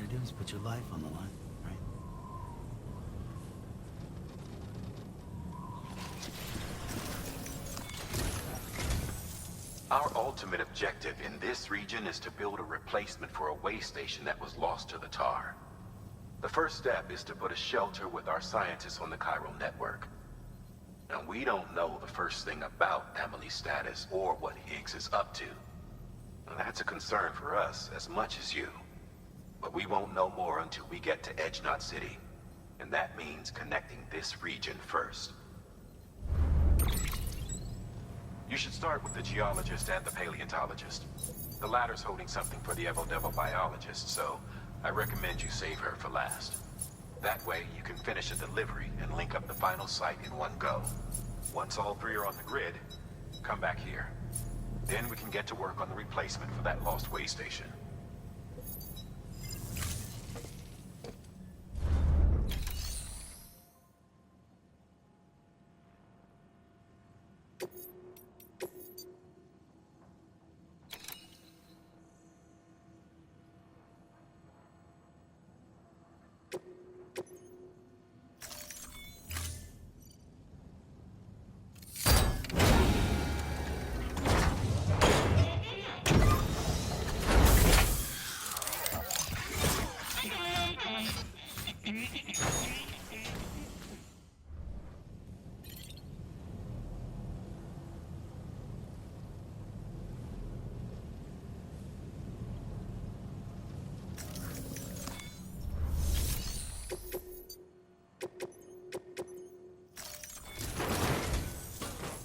gotta do is put your life on the line, right? Our ultimate objective in this region is to build a replacement for a way station that was lost to the tar. The first step is to put a shelter with our scientists on the chiral network. Now, we don't know the first thing about Emily's status or what Higgs is up to. Now, that's a concern for us as much as you. But we won't know more until we get to Edge Knot City. And that means connecting this region first. You should start with the geologist and the paleontologist. The latter's holding something for the Evo-Devo biologist, so I recommend you save her for last. That way, you can finish a delivery and link up the final site in one go. Once all three are on the grid, come back here. Then we can get to work on the replacement for that lost way station.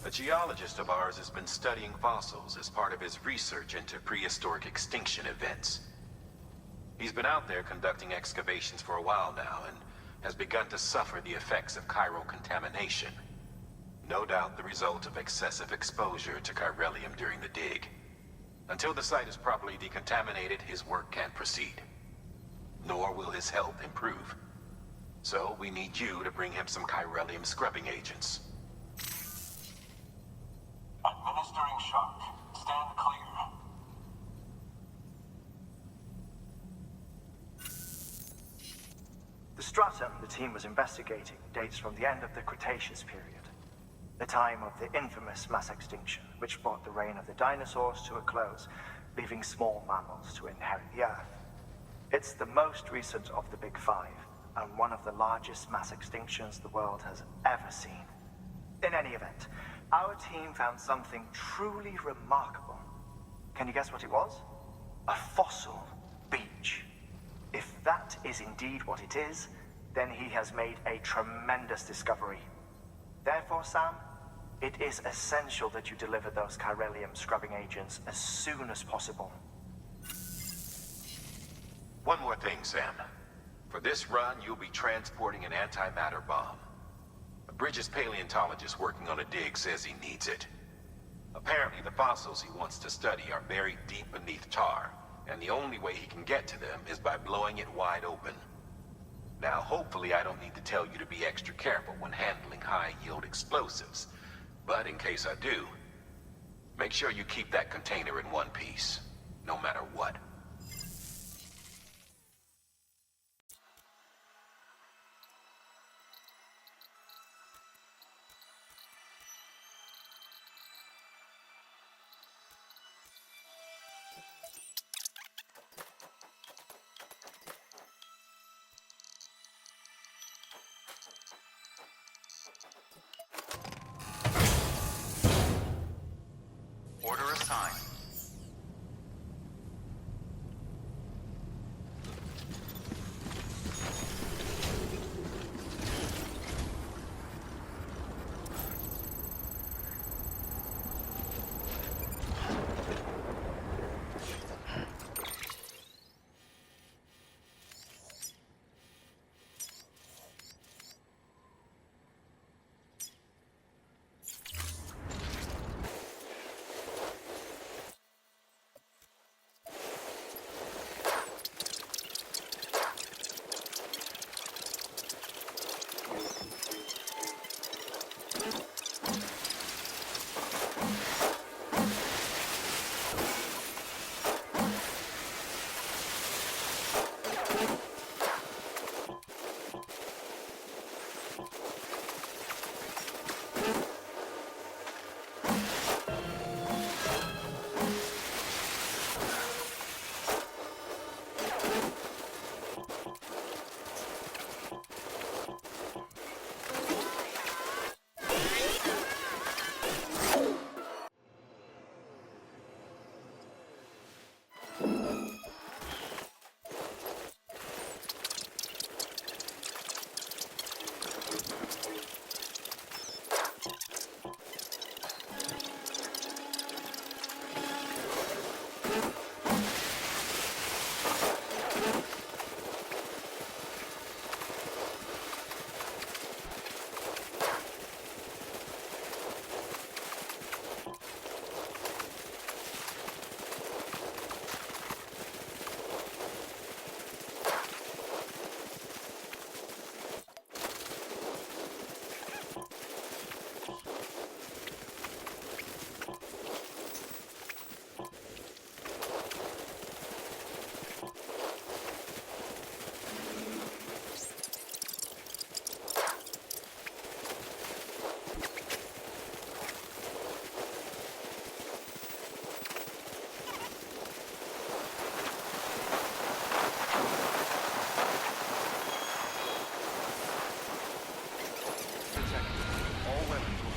A geologist of ours has been studying fossils as part of his research into prehistoric extinction events. He's been out there conducting excavations for a while now and has begun to suffer the effects of chiral contamination. No doubt the result of excessive exposure to chiralium during the dig. Until the site is properly decontaminated, his work can't proceed. Nor will his health improve. So we need you to bring him some chiralium scrubbing agents. Administering shock. Stand clear. The stratum the team was investigating dates from the end of the Cretaceous period, the time of the infamous mass extinction, which brought the reign of the dinosaurs to a close, leaving small mammals to inherit the Earth. It's the most recent of the Big Five, and one of the largest mass extinctions the world has ever seen. In any event, our team found something truly remarkable. Can you guess what it was? A fossil beach. If that is indeed what it is, then he has made a tremendous discovery. Therefore, Sam, it is essential that you deliver those chiralium scrubbing agents as soon as possible. One more thing, Sam. For this run, you'll be transporting an antimatter bomb. Bridges' paleontologist working on a dig says he needs it. Apparently, the fossils he wants to study are buried deep beneath tar, and the only way he can get to them is by blowing it wide open. Now, hopefully I don't need to tell you to be extra careful when handling high-yield explosives, but in case I do, make sure you keep that container in one piece, no matter what. Order assigned.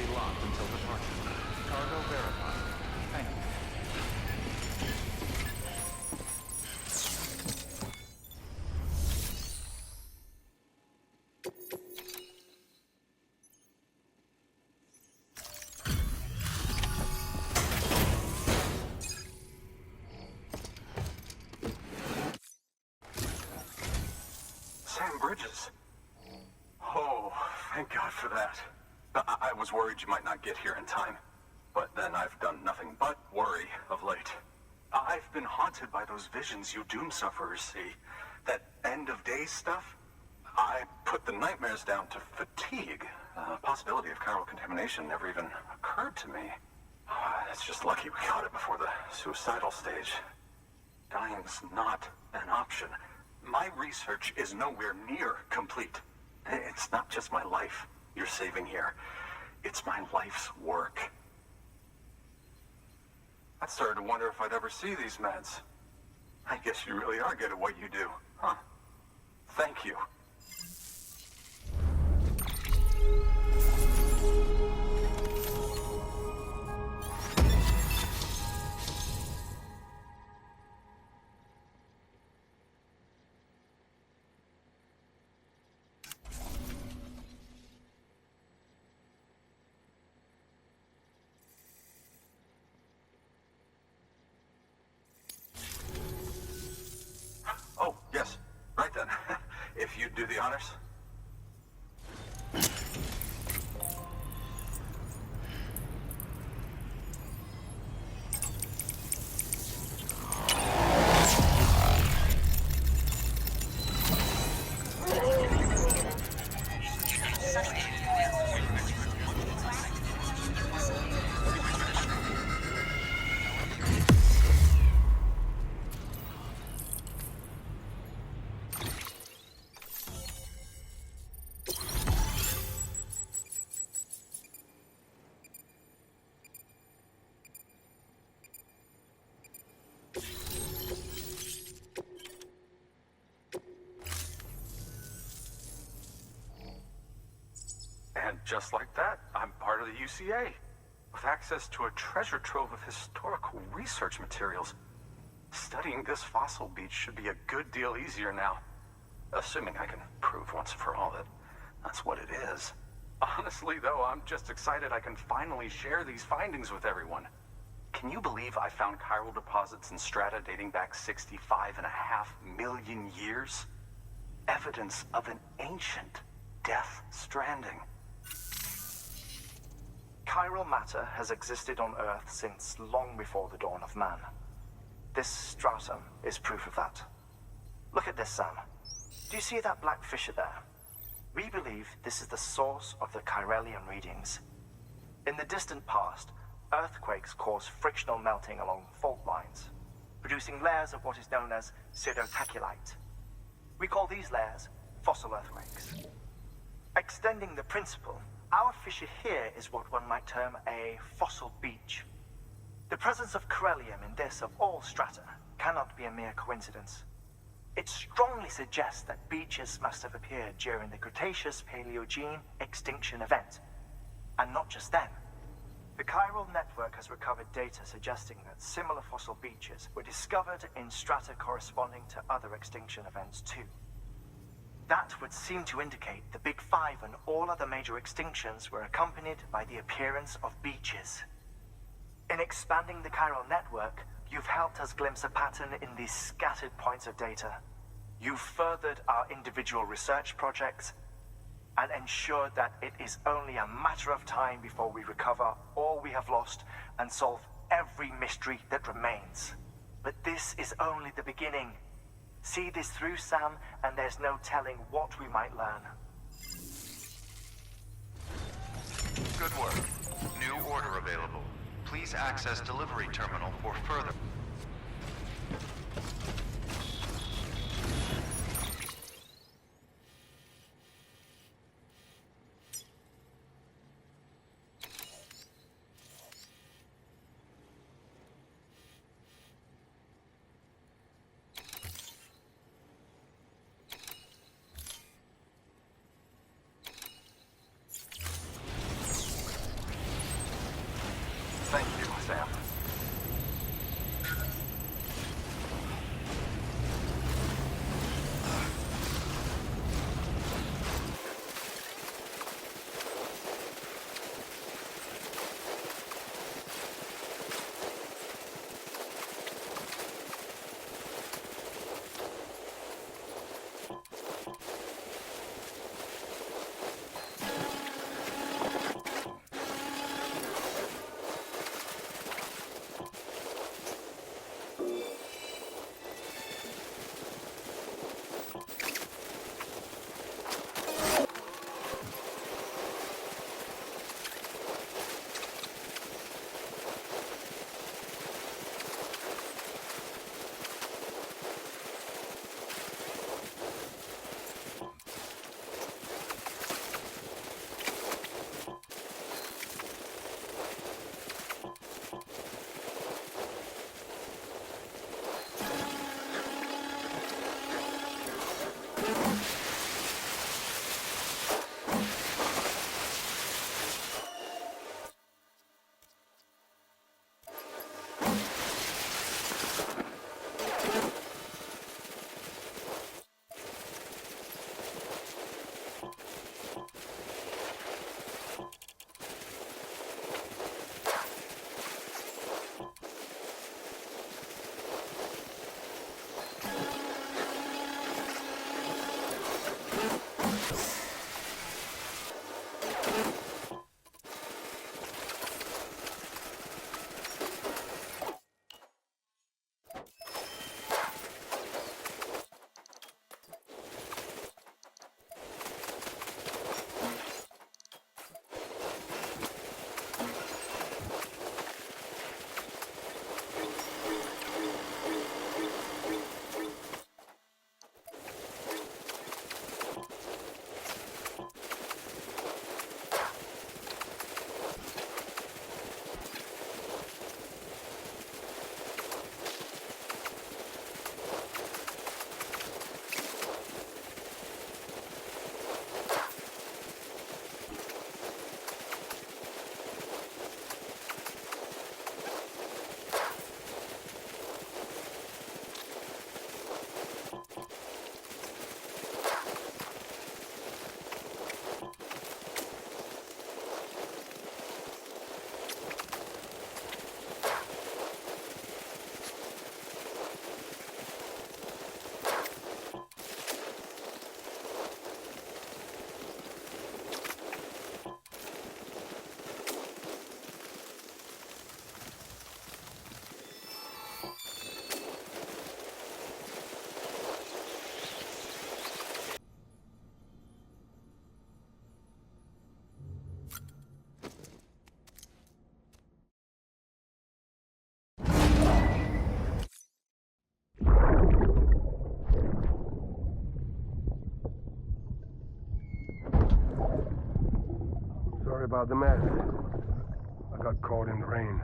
be locked until departure. Cargo verified. Thank you. Sam Bridges. Oh, thank God for that. I was worried you might not get here in time. But then I've done nothing but worry of late. I've been haunted by those visions you doom sufferers see. That end of days stuff. I put the nightmares down to fatigue. The possibility of chiral contamination never even occurred to me. It's just lucky we got it before the suicidal stage. Dying's not an option. My research is nowhere near complete. It's not just my life you're saving here. It's my life's work. I started to wonder if I'd ever see these meds. I guess you really are good at what you do, huh? Thank you. Oh, yes. Right then. If you'd do the honors. And just like that, I'm part of the UCA, with access to a treasure trove of historical research materials. Studying this fossil beach should be a good deal easier now, assuming I can prove once and for all that that's what it is. Honestly, though, I'm just excited I can finally share these findings with everyone. Can you believe I found chiral deposits in strata dating back 65.5 million years? Evidence of an ancient death stranding. Chiral matter has existed on Earth since long before the dawn of man. This stratum is proof of that. Look at this, Sam. Do you see that black fissure there? We believe this is the source of the Chiralian readings. In the distant past, earthquakes caused frictional melting along fault lines, producing layers of what is known as pseudotachylite. We call these layers fossil earthquakes. Extending the principle, our fissure here is what one might term a fossil beach. The presence of corellium in this of all strata cannot be a mere coincidence. It strongly suggests that beaches must have appeared during the Cretaceous-Paleogene extinction event. And not just then. The chiral network has recovered data suggesting that similar fossil beaches were discovered in strata corresponding to other extinction events too. That would seem to indicate the Big Five and all other major extinctions were accompanied by the appearance of beaches. In expanding the chiral network, you've helped us glimpse a pattern in these scattered points of data. You've furthered our individual research projects and ensured that it is only a matter of time before we recover all we have lost and solve every mystery that remains. But this is only the beginning. See this through, Sam, and there's no telling what we might learn. Good work. New order available. Please access delivery terminal for further. about the mess. I got caught in the rain.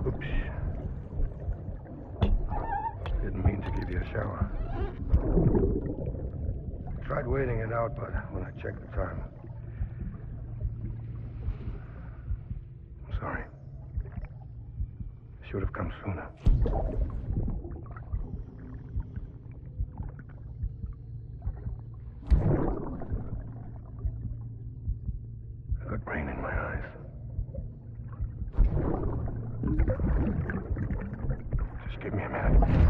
Oops. Didn't mean to give you a shower. Tried waiting it out, but when I checked the time... I'm sorry. Should have come sooner. I got rain in my eyes. Just give me a minute.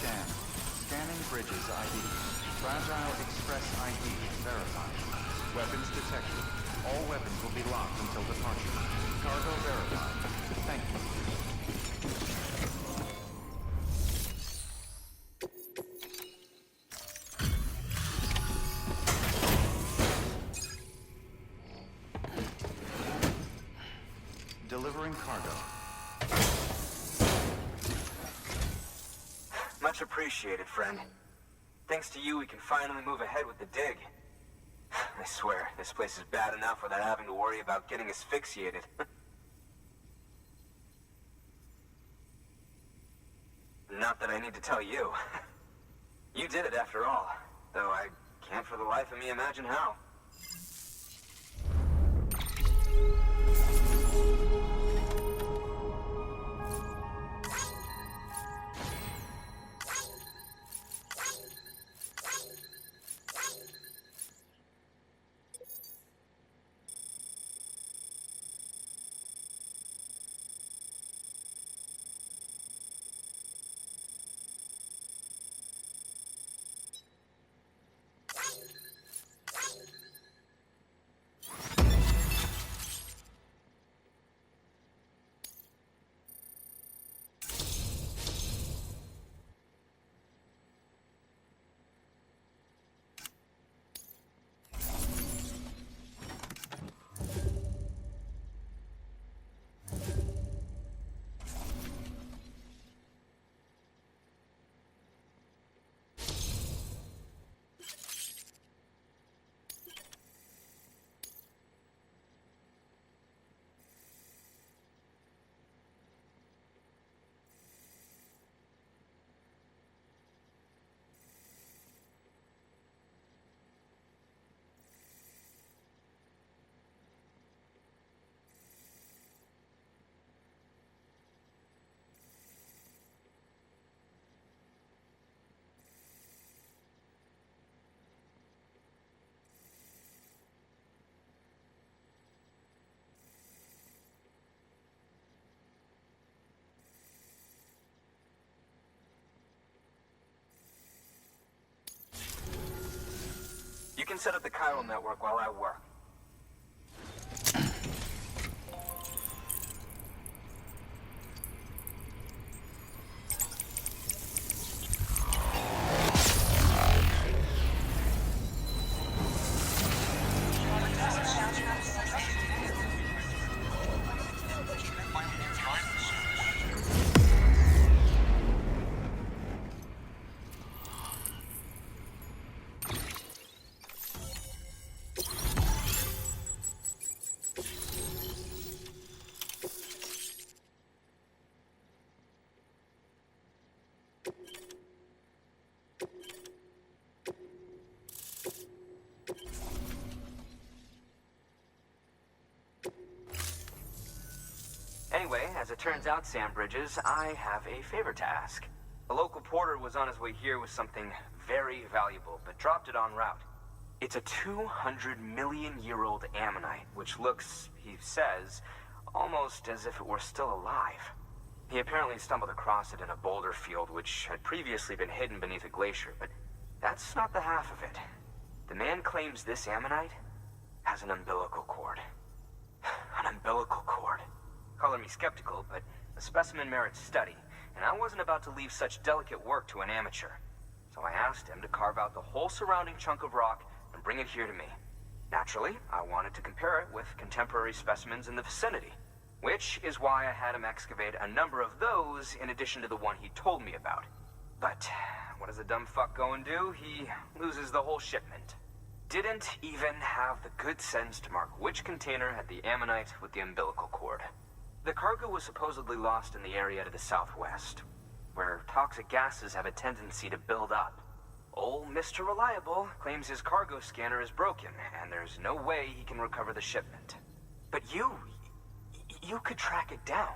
Scan. Scanning bridges ID. Fragile Express ID verified. Weapons detected. All weapons will be locked until departure. Cargo verified. Thank you. Delivering cargo. Much appreciated, friend. Thanks to you, we can finally move ahead with the dig. I swear, this place is bad enough without having to worry about getting asphyxiated. Not that I need to tell you. You did it after all, though I can't for the life of me imagine how. You can set up the chiral network while I work. Anyway, as it turns out, Sam Bridges, I have a favor to ask. A local porter was on his way here with something very valuable, but dropped it en route. It's a 200-million-year-old ammonite, which looks, he says, almost as if it were still alive. He apparently stumbled across it in a boulder field, which had previously been hidden beneath a glacier, but that's not the half of it. The man claims this ammonite has an umbilical cord. An umbilical cord. Color me skeptical, but the specimen merits study, and I wasn't about to leave such delicate work to an amateur. So I asked him to carve out the whole surrounding chunk of rock and bring it here to me. Naturally, I wanted to compare it with contemporary specimens in the vicinity, which is why I had him excavate a number of those in addition to the one he told me about. But what does a dumb fuck go and do? He loses the whole shipment. Didn't even have the good sense to mark which container had the ammonite with the umbilical cord. The cargo was supposedly lost in the area to the southwest, where toxic gases have a tendency to build up. Old Mr. Reliable claims his cargo scanner is broken, and there's no way he can recover the shipment. But you could track it down.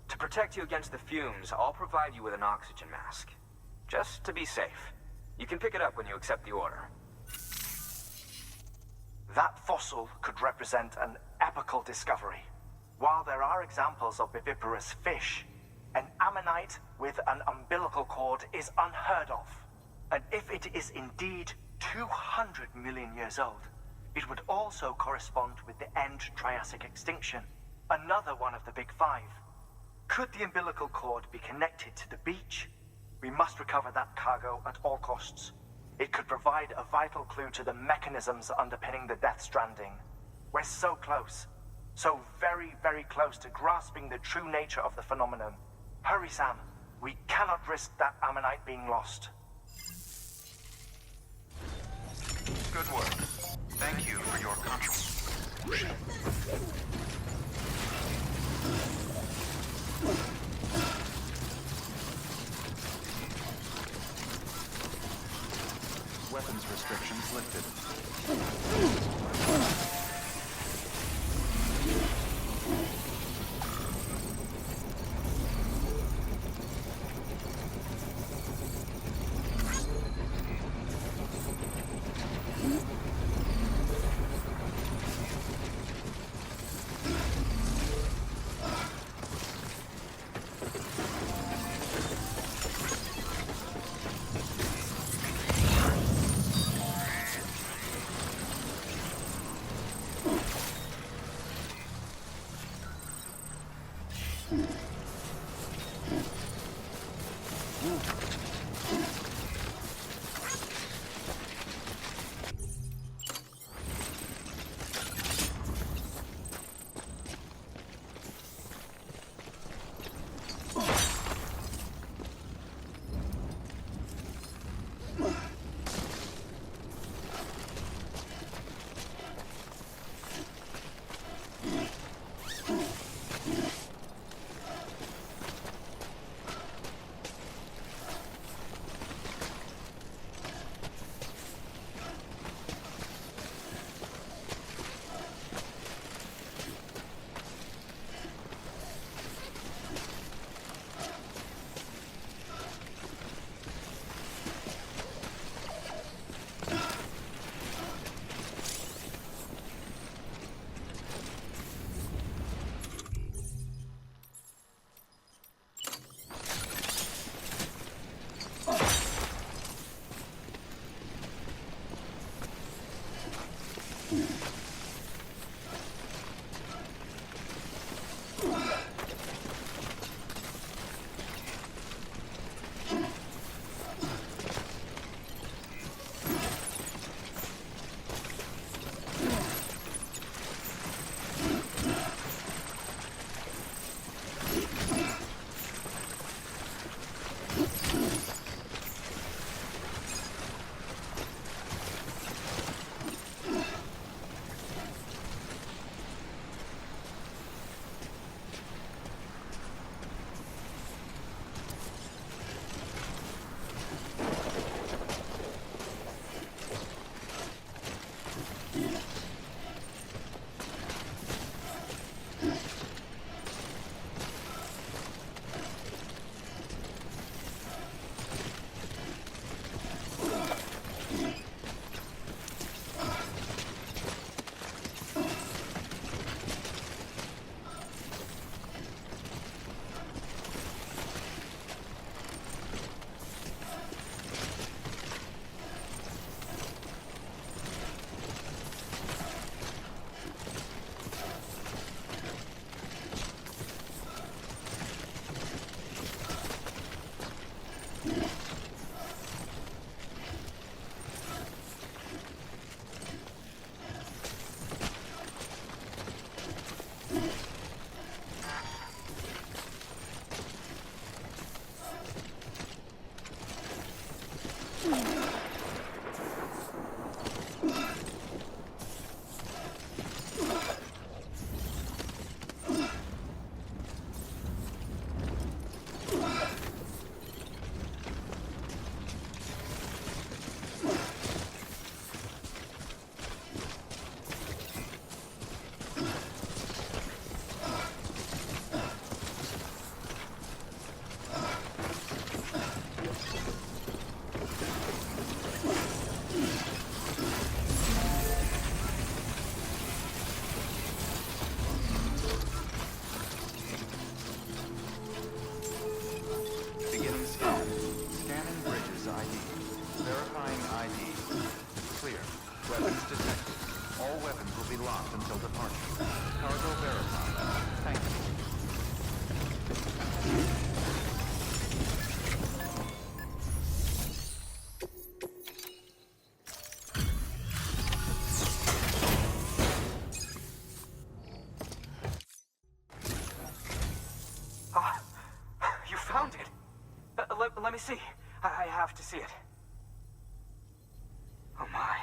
To protect you against the fumes, I'll provide you with an oxygen mask. Just to be safe. You can pick it up when you accept the order. That fossil could represent an epochal discovery. While there are examples of viviparous fish, An ammonite with an umbilical cord is unheard of. And if it is indeed 200 million years old, it would also correspond with the end Triassic extinction, another one of the Big Five. Could the umbilical cord be connected to the beach? We must recover that cargo at all costs. It could provide a vital clue to the mechanisms underpinning the Death Stranding. We're so close. So very, very close to grasping the true nature of the phenomenon. Hurry, Sam. We cannot risk that ammonite being lost. Good work. Thank you for your contribution. Weapons restrictions lifted. Verifying ID. Clear. Weapons detected. All weapons will be locked until departure. Cargo verified. Thank you. Ah, you found it. Let me see. I have to see it. Oh my.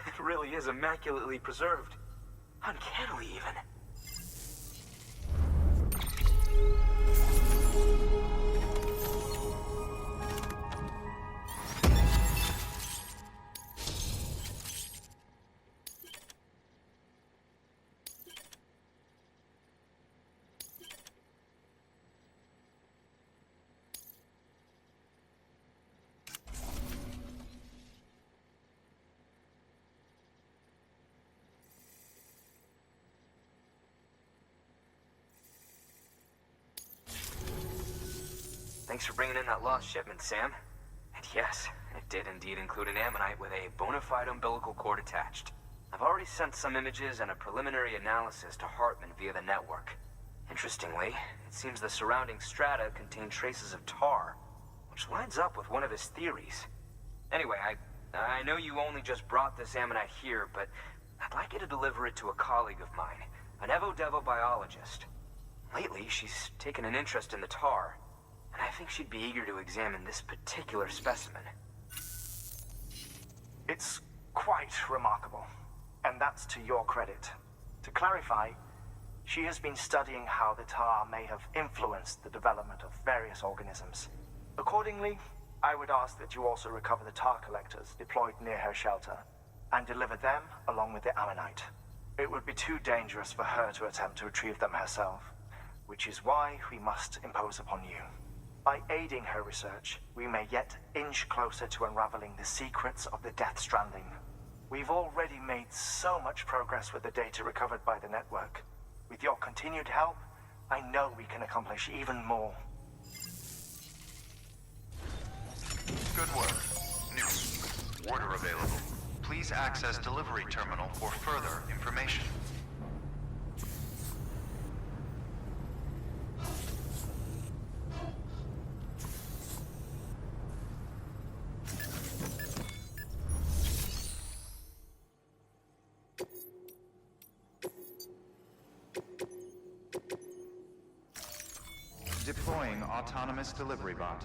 It really is immaculately preserved. Uncannily, even. Thanks for bringing in that lost shipment, Sam. And yes, it did indeed include an ammonite with a bona fide umbilical cord attached. I've already sent some images and a preliminary analysis to Hartman via the network. Interestingly, it seems the surrounding strata contain traces of tar, which lines up with one of his theories. Anyway, I know you only just brought this ammonite here, but I'd like you to deliver it to a colleague of mine, an Evo-Devo biologist. Lately, she's taken an interest in the tar, and I think she'd be eager to examine this particular specimen. It's quite remarkable, and that's to your credit. To clarify, she has been studying how the tar may have influenced the development of various organisms. Accordingly, I would ask that you also recover the tar collectors deployed near her shelter, and deliver them along with the ammonite. It would be too dangerous for her to attempt to retrieve them herself, which is why we must impose upon you. By aiding her research, we may yet inch closer to unraveling the secrets of the Death Stranding. We've already made so much progress with the data recovered by the network. With your continued help, I know we can accomplish even more. Good work. New order available. Please access delivery terminal for further information. Deploying autonomous delivery bot.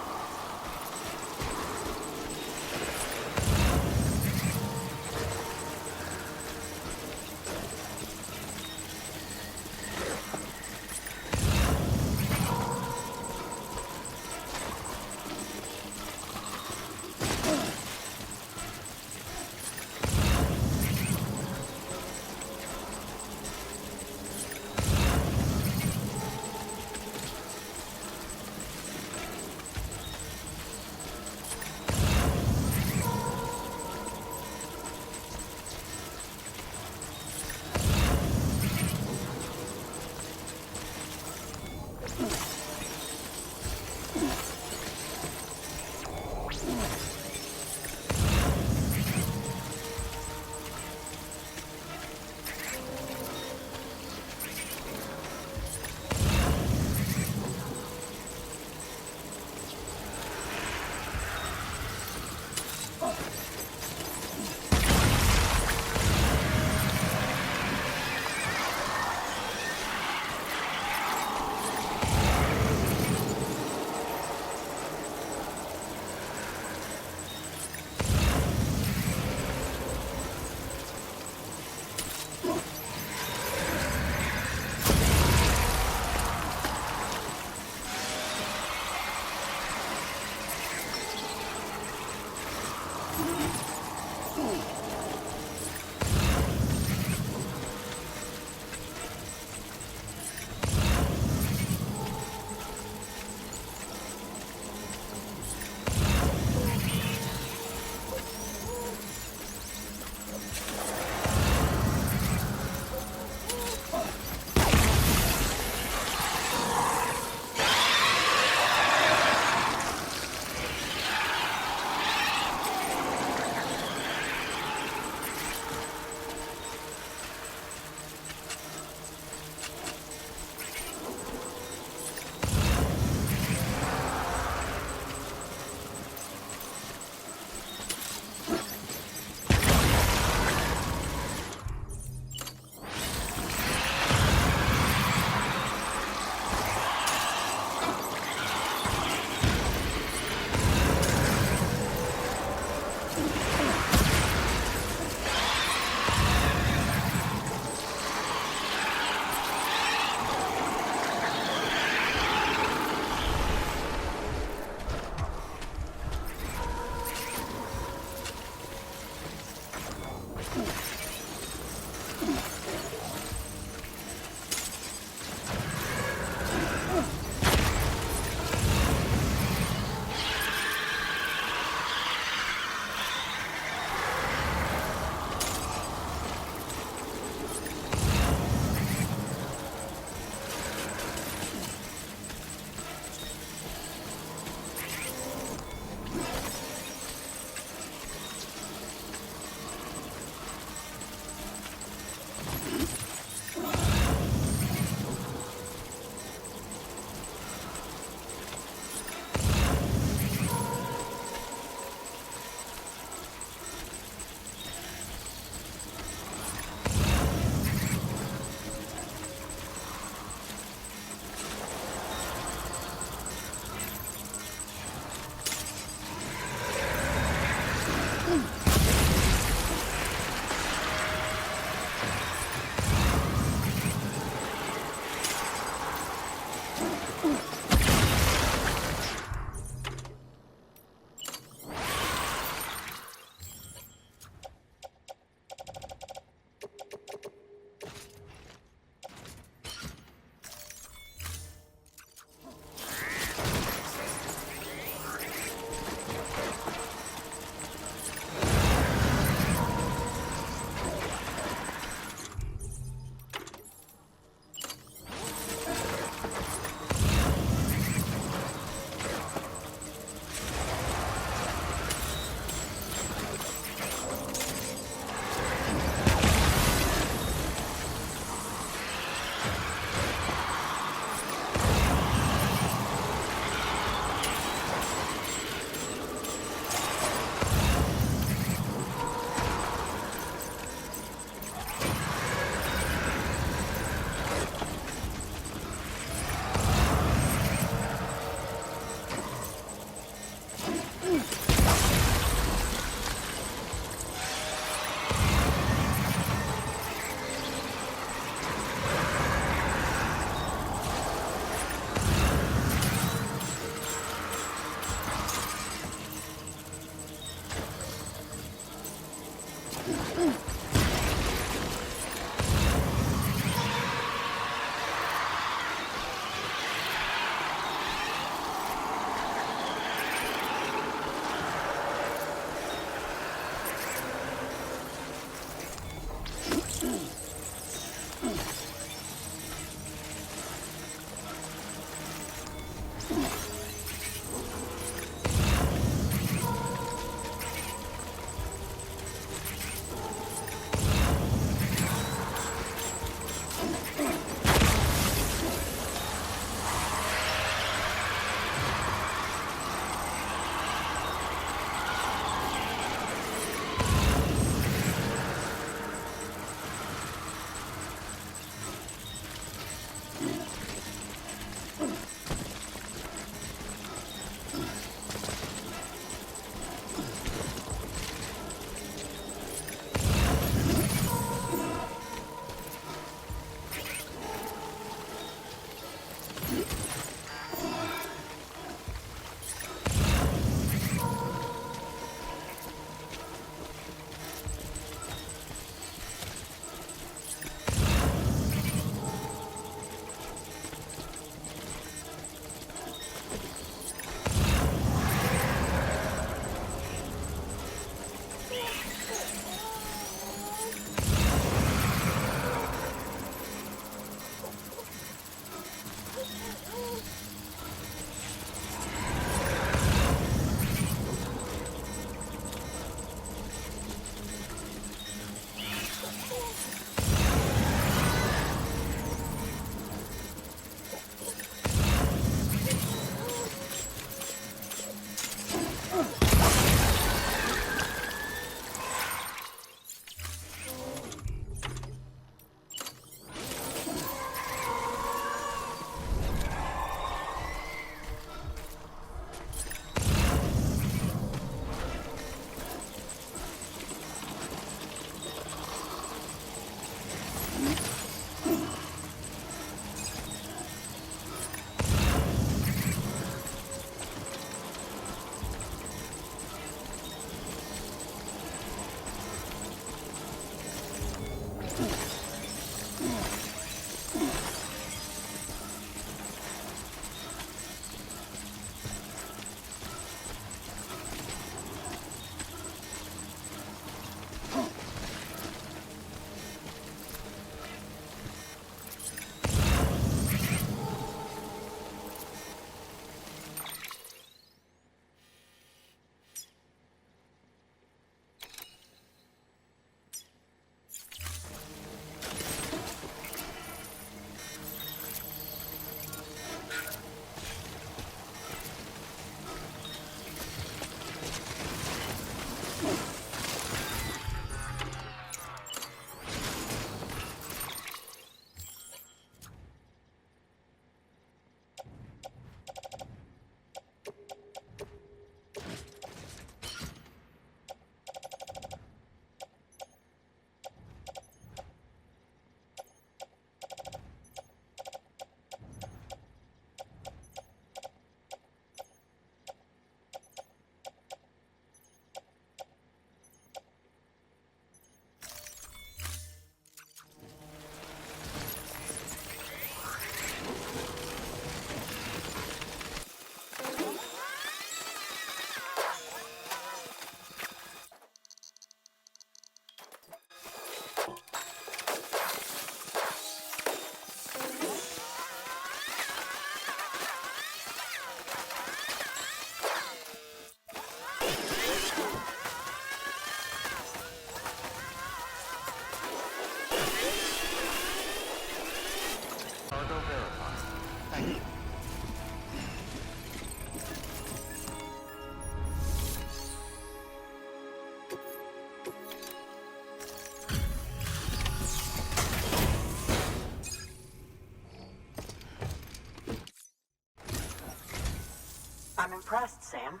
impressed, Sam.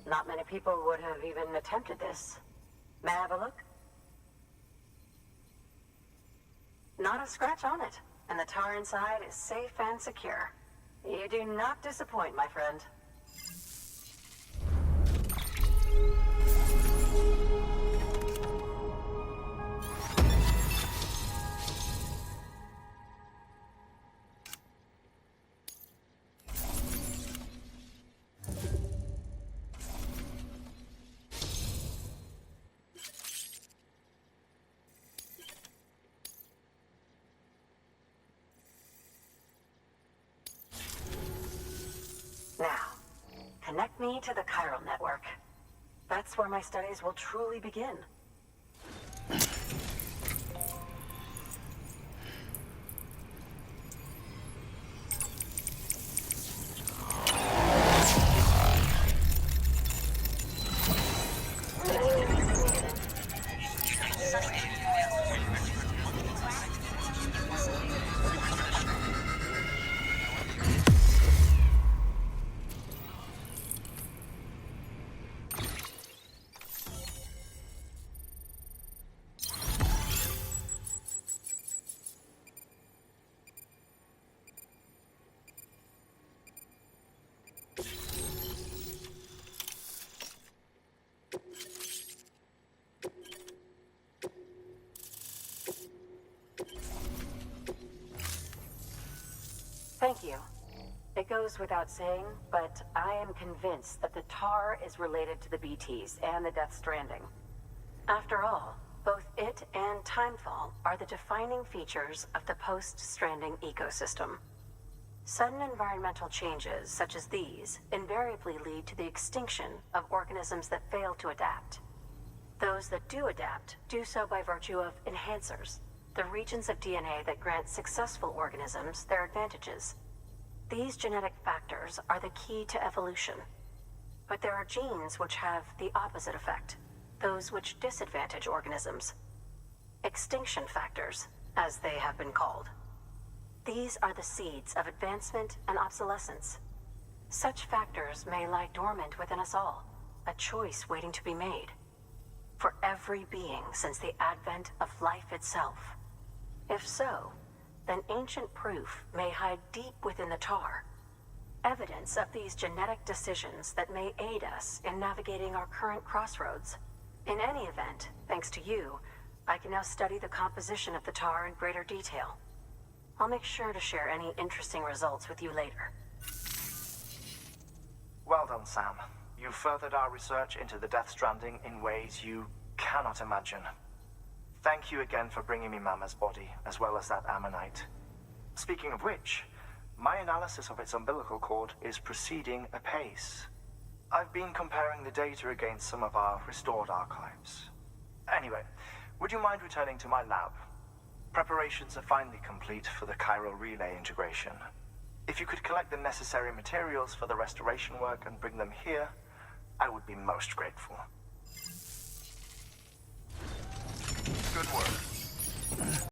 Not many people would have even attempted this. May I have a look? Not a scratch on it, and the tar inside is safe and secure. You do not disappoint, my friend. Now, connect me to the chiral network. That's where my studies will truly begin. Thank you. It goes without saying, but I am convinced that the tar is related to the BTs and the Death Stranding. After all, both it and Timefall are the defining features of the post-Stranding ecosystem. Sudden environmental changes such as these invariably lead to the extinction of organisms that fail to adapt. Those that do adapt do so by virtue of enhancers, the regions of DNA that grant successful organisms their advantages. These genetic factors are the key to evolution. But there are genes which have the opposite effect, those which disadvantage organisms. Extinction factors, as they have been called. These are the seeds of advancement and obsolescence. Such factors may lie dormant within us all, a choice waiting to be made. For every being since the advent of life itself. If so, then ancient proof may hide deep within the tar. Evidence of these genetic decisions that may aid us in navigating our current crossroads. In any event, thanks to you, I can now study the composition of the tar in greater detail. I'll make sure to share any interesting results with you later. Well done, Sam. You furthered our research into the Death Stranding in ways you cannot imagine. Thank you again for bringing me Mama's body, as well as that ammonite. Speaking of which, my analysis of its umbilical cord is proceeding apace. I've been comparing the data against some of our restored archives. Anyway, would you mind returning to my lab? Preparations are finally complete for the chiral relay integration. If you could collect the necessary materials for the restoration work and bring them here, I would be most grateful. Good work.